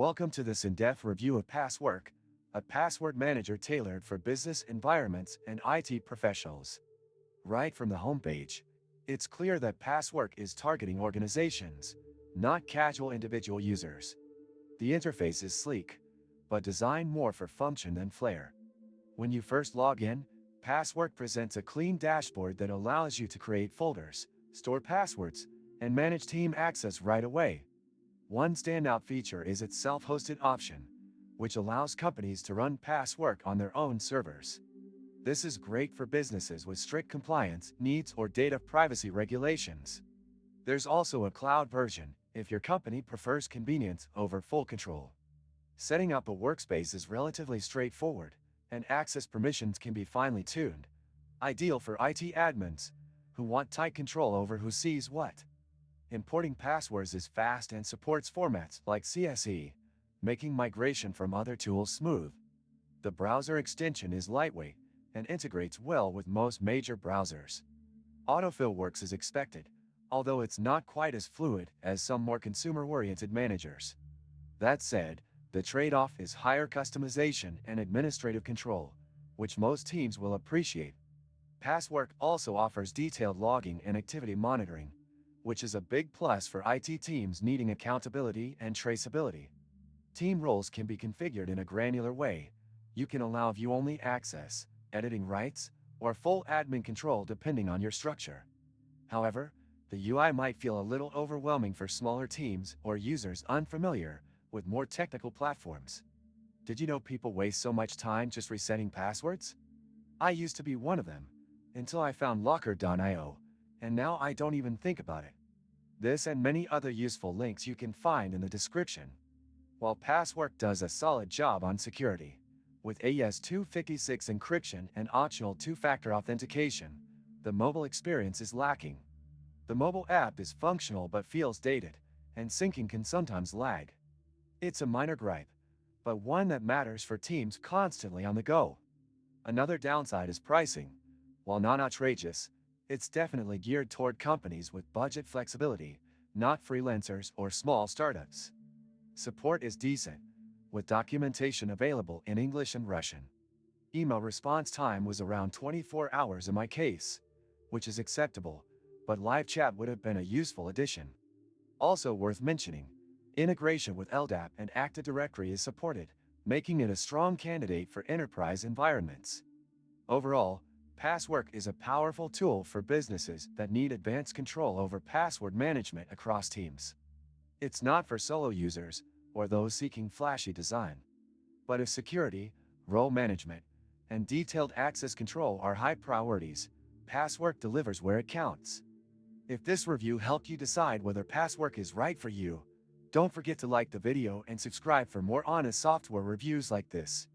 Welcome to this in-depth review of Passwork, a password manager tailored for business environments and IT professionals. Right from the homepage, it's clear that Passwork is targeting organizations, not casual individual users. The interface is sleek, but designed more for function than flair. When you first log in, Passwork presents a clean dashboard that allows you to create folders, store passwords, and manage team access right away. One standout feature is its self-hosted option, which allows companies to run Passwork on their own servers. This is great for businesses with strict compliance needs or data privacy regulations. There's also a cloud version if your company prefers convenience over full control. Setting up a workspace is relatively straightforward, and access permissions can be finely tuned, ideal for IT admins who want tight control over who sees what. Importing passwords is fast and supports formats like CSV, making migration from other tools smooth. The browser extension is lightweight and integrates well with most major browsers. Autofill works as expected, although it's not quite as fluid as some more consumer-oriented managers. That said, the trade-off is higher customization and administrative control, which most teams will appreciate. Passwork also offers detailed logging and activity monitoring, which is a big plus for IT teams needing accountability and traceability. Team roles can be configured in a granular way. You can allow view-only access, editing rights, or full admin control depending on your structure. However, the UI might feel a little overwhelming for smaller teams or users unfamiliar with more technical platforms. Did you know people waste so much time just resetting passwords? I used to be one of them, until I found Locker.io, and now I don't even think about it. This and many other useful links you can find in the description. While Passwork does a solid job on security, with AES-256 encryption and optional two-factor authentication, the mobile experience is lacking. The mobile app is functional but feels dated, and syncing can sometimes lag. It's a minor gripe, but one that matters for teams constantly on the go. Another downside is pricing. While not outrageous, it's definitely geared toward companies with budget flexibility, not freelancers or small startups. Support is decent, with documentation available in English and Russian. Email response time was around 24 hours in my case, which is acceptable, but live chat would have been a useful addition. Also worth mentioning, integration with LDAP and Active Directory is supported, making it a strong candidate for enterprise environments. Overall, Passwork is a powerful tool for businesses that need advanced control over password management across teams. It's not for solo users or those seeking flashy design. But if security, role management, and detailed access control are high priorities, Passwork delivers where it counts. If this review helped you decide whether Passwork is right for you, don't forget to like the video and subscribe for more honest software reviews like this.